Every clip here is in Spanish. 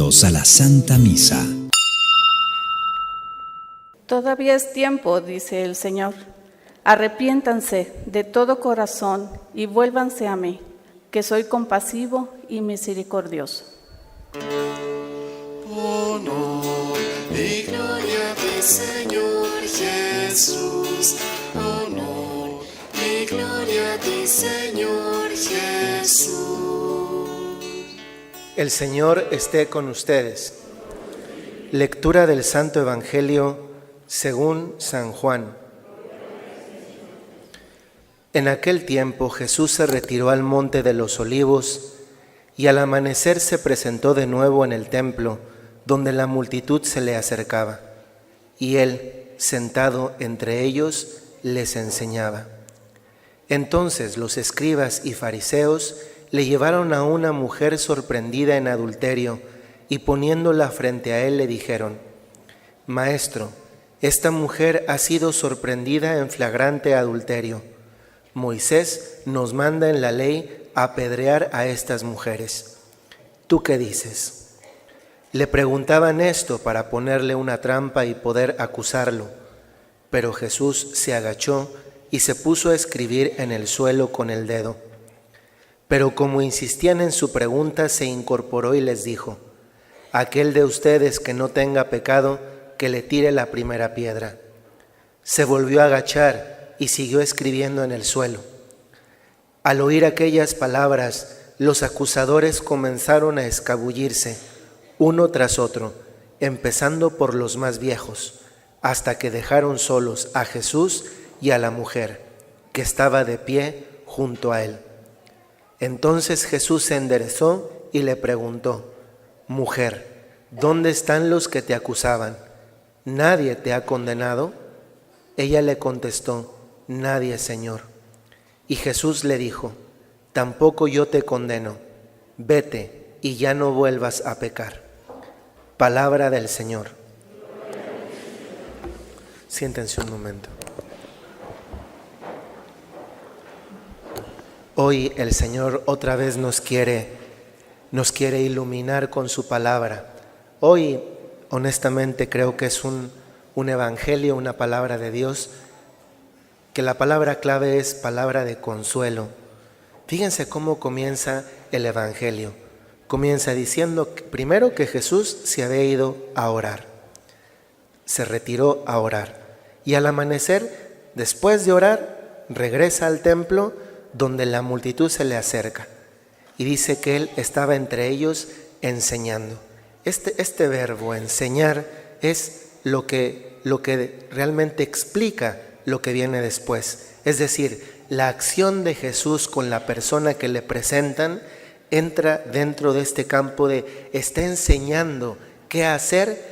Bienvenidos a la Santa Misa. Todavía es tiempo, dice el Señor. Arrepiéntanse de todo corazón y vuélvanse a mí, que soy compasivo y misericordioso. Honor y gloria del Señor Jesús. Honor y gloria del Señor Jesús. El Señor esté con ustedes. Lectura del Santo Evangelio según San Juan. En aquel tiempo Jesús se retiró al monte de los Olivos y al amanecer se presentó de nuevo en el templo, donde la multitud se le acercaba, y él, sentado entre ellos, les enseñaba. Entonces los escribas y fariseos le llevaron a una mujer sorprendida en adulterio y poniéndola frente a él le dijeron: Maestro, esta mujer ha sido sorprendida en flagrante adulterio. Moisés nos manda en la ley apedrear a estas mujeres. ¿Tú qué dices? Le preguntaban esto para ponerle una trampa y poder acusarlo, pero Jesús se agachó y se puso a escribir en el suelo con el dedo. Pero como insistían en su pregunta, se incorporó y les dijo: Aquel de ustedes que no tenga pecado, que le tire la primera piedra. Se volvió a agachar y siguió escribiendo en el suelo. Al oír aquellas palabras, los acusadores comenzaron a escabullirse, uno tras otro, empezando por los más viejos, hasta que dejaron solos a Jesús y a la mujer, que estaba de pie junto a él. Entonces Jesús se enderezó y le preguntó: Mujer, ¿dónde están los que te acusaban? ¿Nadie te ha condenado? Ella le contestó: Nadie, Señor. Y Jesús le dijo: Tampoco yo te condeno. Vete y ya no vuelvas a pecar. Palabra del Señor. Siéntense un momento. Hoy el Señor otra vez nos quiere iluminar con su palabra. Hoy, honestamente, creo que es un evangelio, una palabra de Dios, que la palabra clave es palabra de consuelo. Fíjense cómo comienza el evangelio. Comienza diciendo primero que Jesús se había ido a orar. Se retiró a orar. Y al amanecer, después de orar, regresa al templo donde la multitud se le acerca. Y dice que él estaba entre ellos enseñando. Este verbo enseñar es lo que realmente explica lo que viene después. Es decir, la acción de Jesús con la persona que le presentan entra dentro de este campo de está enseñando qué hacer,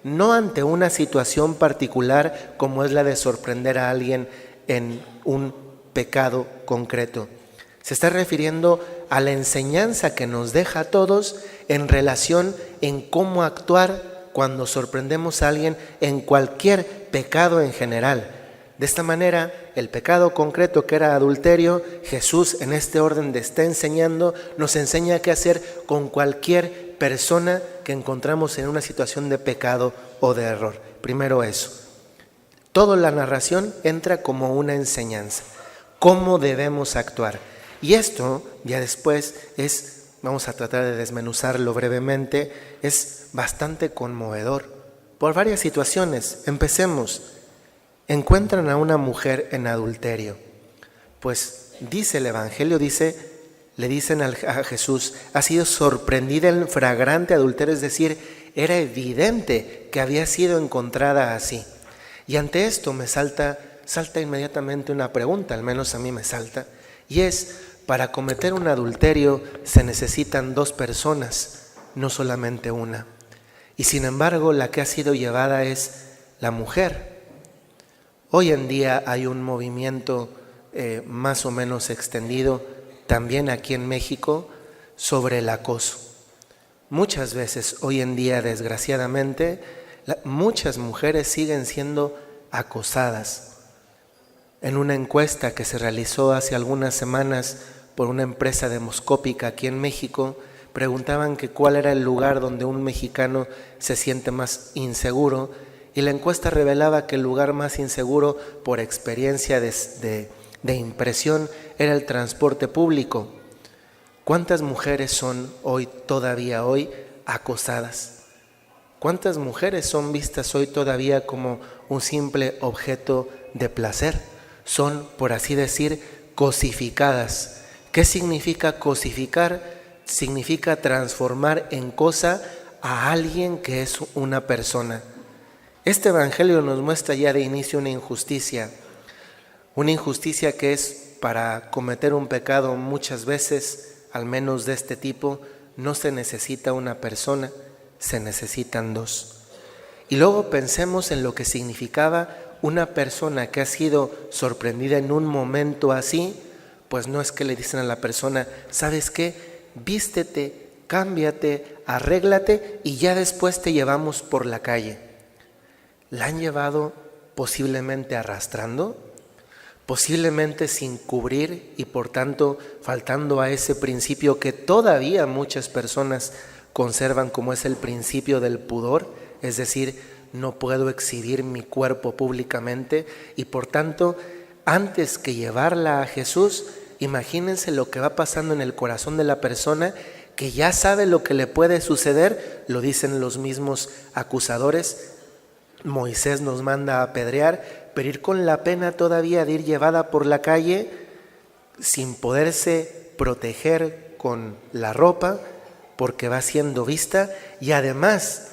no ante una situación particular como es la de sorprender a alguien en un pecado concreto. Se está refiriendo a la enseñanza que nos deja a todos en relación en cómo actuar cuando sorprendemos a alguien en cualquier pecado en general. De esta manera, el pecado concreto que era adulterio, Jesús en este orden de está enseñando, nos enseña qué hacer con cualquier persona que encontramos en una situación de pecado o de error. Primero eso. Toda la narración entra como una enseñanza. ¿Cómo debemos actuar? Y esto ya después vamos a tratar de desmenuzarlo brevemente, es bastante conmovedor por varias situaciones. Empecemos. Encuentran a una mujer en adulterio. Pues dice el Evangelio, le dicen a Jesús, ha sido sorprendida en flagrante adulterio, es decir, era evidente que había sido encontrada así. Y ante esto me salta inmediatamente una pregunta, al menos a mí me salta, y es: para cometer un adulterio se necesitan dos personas, no solamente una. Y sin embargo, la que ha sido llevada es la mujer. Hoy en día hay un movimiento más o menos extendido, también aquí en México, sobre el acoso. Muchas veces hoy en día, desgraciadamente, muchas mujeres siguen siendo acosadas. En una encuesta que se realizó hace algunas semanas por una empresa demoscópica aquí en México, preguntaban que cuál era el lugar donde un mexicano se siente más inseguro, y la encuesta revelaba que el lugar más inseguro, por experiencia de impresión, era el transporte público. ¿Cuántas mujeres son todavía hoy acosadas? ¿Cuántas mujeres son vistas hoy todavía como un simple objeto de placer? Son, por así decir, cosificadas. ¿Qué significa cosificar? Significa transformar en cosa a alguien que es una persona. Este evangelio nos muestra ya de inicio una injusticia que es, para cometer un pecado muchas veces, al menos de este tipo, no se necesita una persona, se necesitan dos. Y luego pensemos en lo que significaba una persona que ha sido sorprendida en un momento así. Pues no es que le dicen a la persona, ¿sabes qué? Vístete, cámbiate, arréglate y ya después te llevamos por la calle. La han llevado posiblemente arrastrando, posiblemente sin cubrir y por tanto faltando a ese principio que todavía muchas personas conservan, como es el principio del pudor, es decir, no puedo exhibir mi cuerpo públicamente, y por tanto, antes que llevarla a Jesús, imagínense lo que va pasando en el corazón de la persona que ya sabe lo que le puede suceder. Lo dicen los mismos acusadores. Moisés nos manda a apedrear, pero ir con la pena todavía de ir llevada por la calle sin poderse proteger con la ropa, porque va siendo vista. Y además,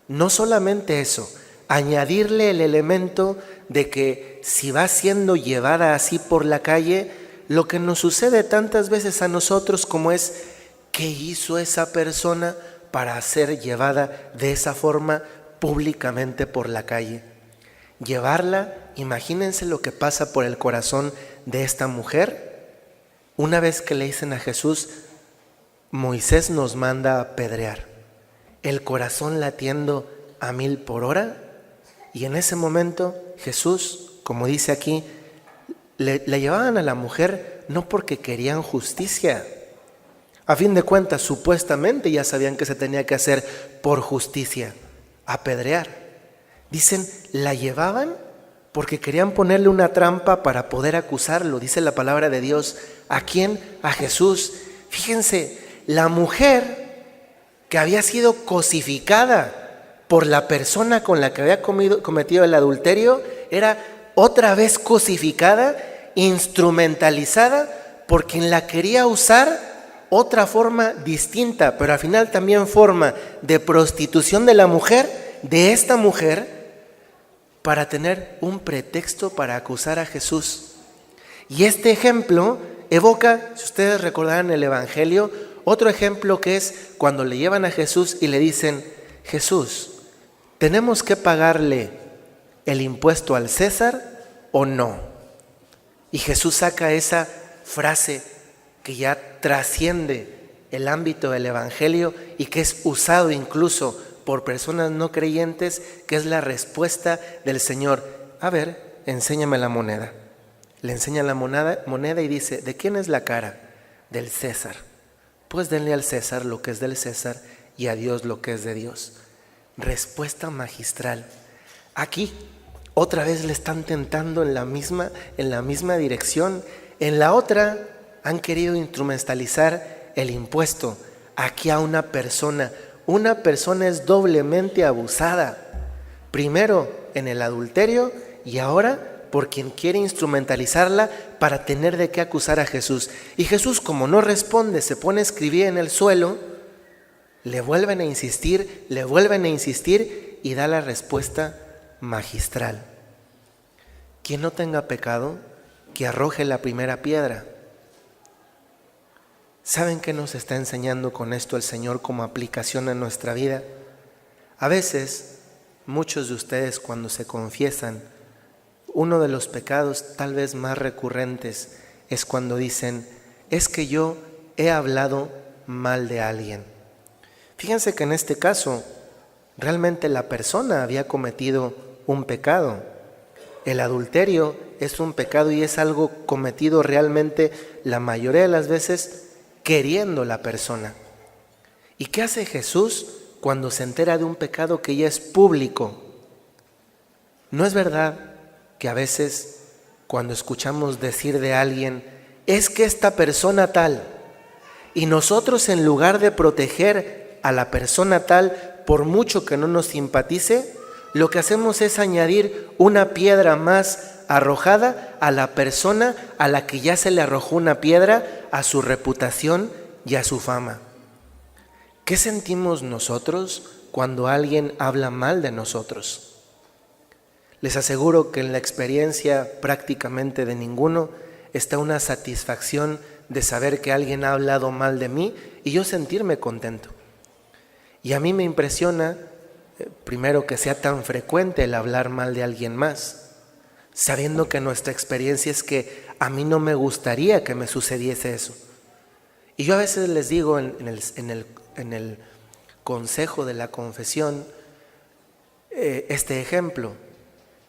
no solamente eso, añadirle el elemento de que si va siendo llevada así por la calle, lo que nos sucede tantas veces a nosotros como es, ¿qué hizo esa persona para ser llevada de esa forma públicamente por la calle? Llevarla, imagínense lo que pasa por el corazón de esta mujer. Una vez que le dicen a Jesús, Moisés nos manda a apedrear, el corazón latiendo a 1000 por hora, y en ese momento Jesús, como dice aquí, le llevaban a la mujer no porque querían justicia. A fin de cuentas, supuestamente ya sabían que se tenía que hacer por justicia, apedrear. Dicen, la llevaban porque querían ponerle una trampa para poder acusarlo. Dice la palabra de Dios. ¿A quién? A Jesús. Fíjense, la mujer que había sido cosificada por la persona con la que había cometido el adulterio, era otra vez cosificada, instrumentalizada por quien la quería usar, otra forma distinta, pero al final también forma de prostitución de la mujer, de esta mujer, para tener un pretexto para acusar a Jesús. Y este ejemplo evoca, si ustedes recordarán el Evangelio, otro ejemplo que es cuando le llevan a Jesús y le dicen, Jesús, ¿tenemos que pagarle el impuesto al César o no? Y Jesús saca esa frase que ya trasciende el ámbito del Evangelio y que es usado incluso por personas no creyentes, que es la respuesta del Señor. A ver, enséñame la moneda. Le enseña la moneda y dice, ¿de quién es la cara? Del César. Pues denle al César lo que es del César y a Dios lo que es de Dios. Respuesta magistral. Aquí otra vez le están tentando en la misma dirección. En la otra han querido instrumentalizar el impuesto. Aquí a una persona es doblemente abusada. Primero en el adulterio y ahora por quien quiere instrumentalizarla para tener de qué acusar a Jesús. Y Jesús, como no responde, se pone a escribir en el suelo, le vuelven a insistir y da la respuesta magistral. Quien no tenga pecado, que arroje la primera piedra. ¿Saben qué nos está enseñando con esto el Señor como aplicación en nuestra vida? A veces, muchos de ustedes cuando se confiesan, uno de los pecados tal vez más recurrentes es cuando dicen, es que yo he hablado mal de alguien. Fíjense que en este caso, realmente la persona había cometido un pecado. El adulterio es un pecado y es algo cometido realmente la mayoría de las veces queriendo la persona. ¿Y qué hace Jesús cuando se entera de un pecado que ya es público? ¿No es verdad que a veces cuando escuchamos decir de alguien, es que esta persona tal, y nosotros en lugar de proteger a la persona tal, por mucho que no nos simpatice, lo que hacemos es añadir una piedra más arrojada a la persona a la que ya se le arrojó una piedra, a su reputación y a su fama? ¿Qué sentimos nosotros cuando alguien habla mal de nosotros? Les aseguro que en la experiencia prácticamente de ninguno está una satisfacción de saber que alguien ha hablado mal de mí y yo sentirme contento. Y a mí me impresiona, primero, que sea tan frecuente el hablar mal de alguien más, sabiendo que nuestra experiencia es que a mí no me gustaría que me sucediese eso. Y yo a veces les digo en el consejo de la confesión este ejemplo.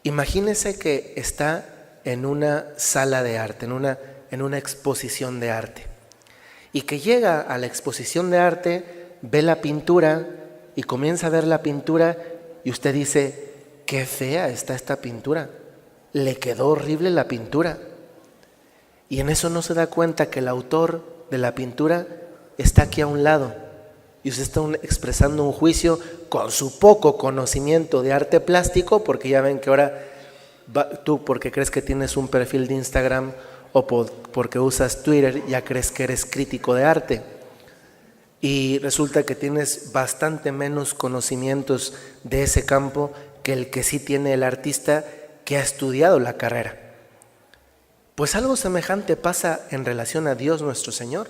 Imagínese que está en una sala de arte, en una exposición de arte, y que llega a la exposición de arte, ve la pintura y comienza a ver la pintura y usted dice, qué fea está esta pintura, le quedó horrible la pintura. Y en eso no se da cuenta que el autor de la pintura está aquí a un lado y usted está expresando un juicio con su poco conocimiento de arte plástico, porque ya ven que ahora tú, porque crees que tienes un perfil de Instagram o porque usas Twitter, ya crees que eres crítico de arte. Y resulta que tienes bastante menos conocimientos de ese campo que el que sí tiene el artista que ha estudiado la carrera. Pues algo semejante pasa en relación a Dios nuestro Señor.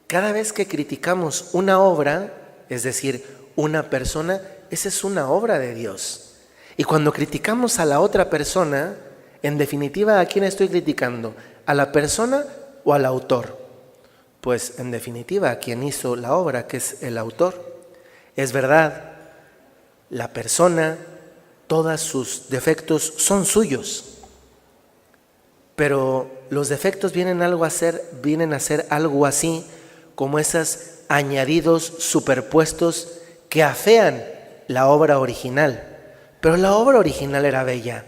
Cada vez que criticamos una obra, es decir, una persona, esa es una obra de Dios. Y cuando criticamos a la otra persona, en definitiva, ¿a quién estoy criticando? ¿A la persona o al autor? Pues en definitiva, a quien hizo la obra, que es el autor. Es verdad, la persona, todos sus defectos son suyos, pero los defectos vienen a ser algo así como esos añadidos superpuestos que afean la obra original. Pero la obra original era bella.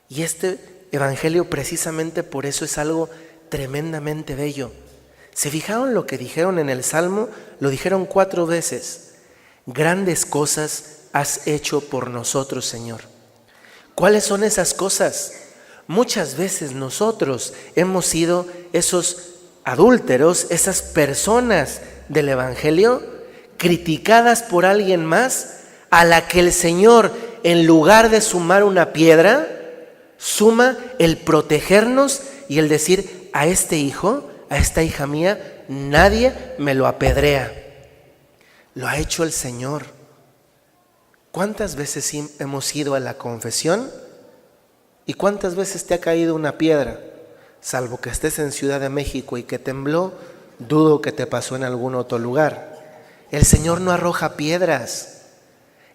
Y este evangelio precisamente por eso es algo tremendamente bello. ¿Se fijaron lo que dijeron en el Salmo? Lo dijeron 4 veces. Grandes cosas has hecho por nosotros, Señor. ¿Cuáles son esas cosas? Muchas veces nosotros hemos sido esos adúlteros, esas personas del evangelio criticadas por alguien más, a la que el Señor, en lugar de sumar una piedra, suma el protegernos y el decir, a este hijo, a esta hija mía, nadie me lo apedrea. Lo ha hecho el Señor. ¿Cuántas veces hemos ido a la confesión y cuántas veces te ha caído una piedra? Salvo que estés en Ciudad de México y que tembló, dudo que te pasó en algún otro lugar. El Señor no arroja piedras.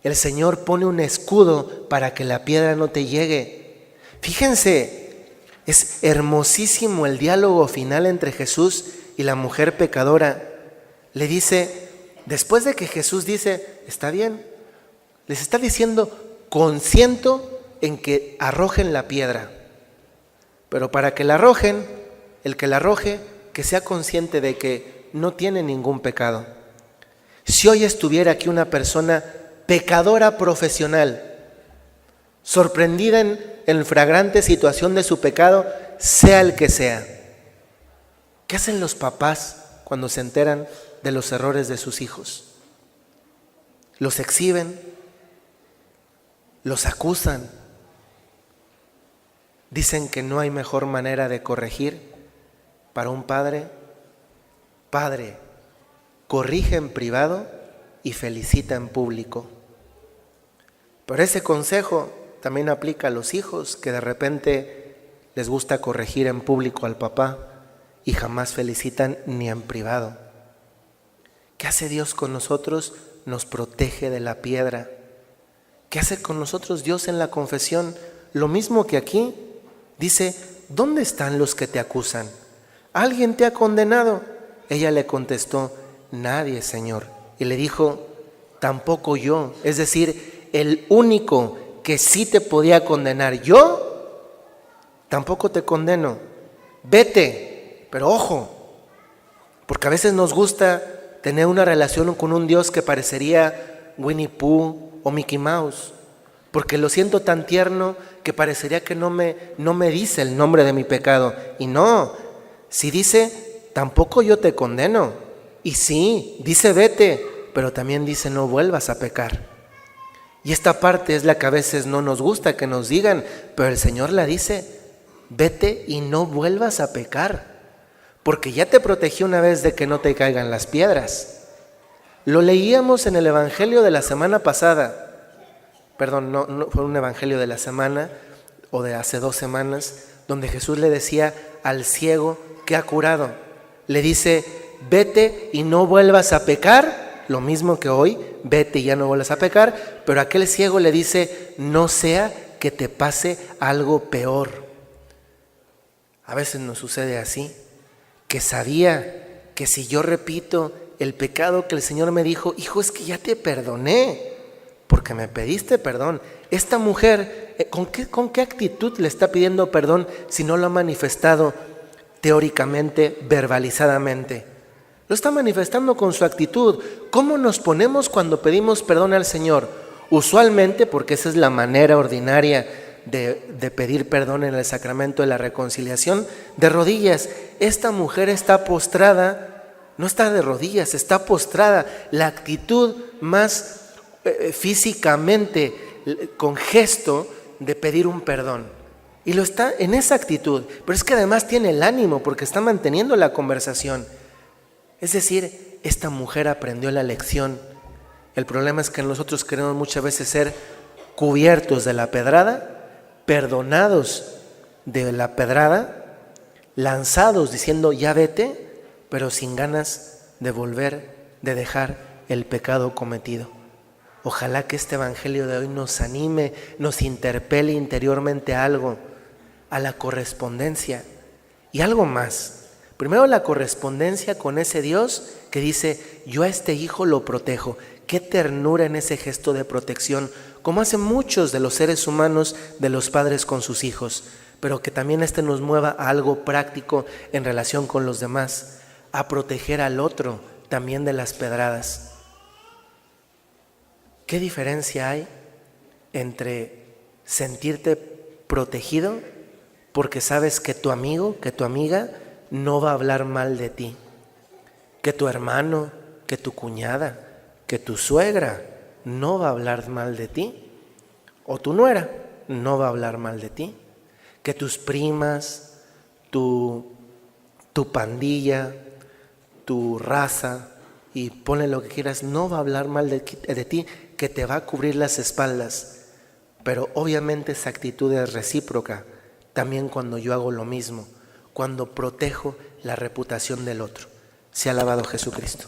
El Señor pone un escudo para que la piedra no te llegue. Fíjense, es hermosísimo el diálogo final entre Jesús y la mujer pecadora. Le dice, después de que Jesús dice, está bien, les está diciendo, consiento en que arrojen la piedra. Pero para que la arrojen, el que la arroje, que sea consciente de que no tiene ningún pecado. Si hoy estuviera aquí una persona pecadora profesional, sorprendida en flagrante situación de su pecado, sea el que sea, ¿qué hacen los papás cuando se enteran de los errores de sus hijos? Los exhiben, los acusan, dicen que no hay mejor manera de corregir para un padre. Padre, corrige en privado y felicita en público. Pero ese consejo también aplica a los hijos que de repente les gusta corregir en público al papá y jamás felicitan ni en privado. ¿Qué hace Dios con nosotros? Nos protege de la piedra. ¿Qué hace con nosotros Dios en la confesión? Lo mismo que aquí. Dice, ¿dónde están los que te acusan? ¿Alguien te ha condenado? Ella le contestó, nadie, Señor. Y le dijo, tampoco yo. Es decir, el único que sí te podía condenar, yo tampoco te condeno. Vete, pero ojo, porque a veces nos gusta tener una relación con un Dios que parecería Winnie Pooh o Mickey Mouse, porque lo siento tan tierno que parecería que no me dice el nombre de mi pecado. Y no, si dice, tampoco yo te condeno. Y sí, dice vete, pero también dice no vuelvas a pecar. Y esta parte es la que a veces no nos gusta que nos digan, pero el Señor la dice, vete y no vuelvas a pecar, porque ya te protegí una vez de que no te caigan las piedras. Lo leíamos en el Evangelio de la semana pasada. Perdón, no fue un evangelio de la semana o de hace 2 semanas, donde Jesús le decía al ciego que ha curado, le dice, vete y no vuelvas a pecar, lo mismo que hoy, vete y ya no vuelvas a pecar, pero aquel ciego le dice, no sea que te pase algo peor. A veces nos sucede así, que sabía que si yo repito el pecado que el Señor me dijo, hijo, es que ya te perdoné, porque me pediste perdón. Esta mujer, ¿con qué actitud le está pidiendo perdón si no lo ha manifestado teóricamente, verbalizadamente? Lo está manifestando con su actitud. ¿Cómo nos ponemos cuando pedimos perdón al Señor? Usualmente, porque esa es la manera ordinaria de pedir perdón en el sacramento de la reconciliación, de rodillas. Esta mujer está postrada, no está de rodillas, está postrada. La actitud más físicamente, con gesto de pedir un perdón, y lo está en esa actitud, pero es que además tiene el ánimo porque está manteniendo la conversación. Es decir, esta mujer aprendió la lección. El problema es que nosotros queremos muchas veces ser cubiertos de la pedrada, perdonados de la pedrada, lanzados diciendo ya vete, pero sin ganas de volver, de dejar el pecado cometido. Ojalá que este evangelio de hoy nos anime, nos interpele interiormente a algo, a la correspondencia y algo más. Primero, la correspondencia con ese Dios que dice, yo a este hijo lo protejo. Qué ternura en ese gesto de protección, como hacen muchos de los seres humanos, de los padres con sus hijos, pero que también nos mueva a algo práctico en relación con los demás, a proteger al otro también de las pedradas. ¿Qué diferencia hay entre sentirte protegido porque sabes que tu amigo, que tu amiga no va a hablar mal de ti, que tu hermano, que tu cuñada, que tu suegra no va a hablar mal de ti, o tu nuera no va a hablar mal de ti, que tus primas, tu pandilla, tu raza, y ponle lo que quieras, no va a hablar mal de ti, que te va a cubrir las espaldas? Pero obviamente esa actitud es recíproca también cuando yo hago lo mismo, cuando protejo la reputación del otro. Sea alabado Jesucristo.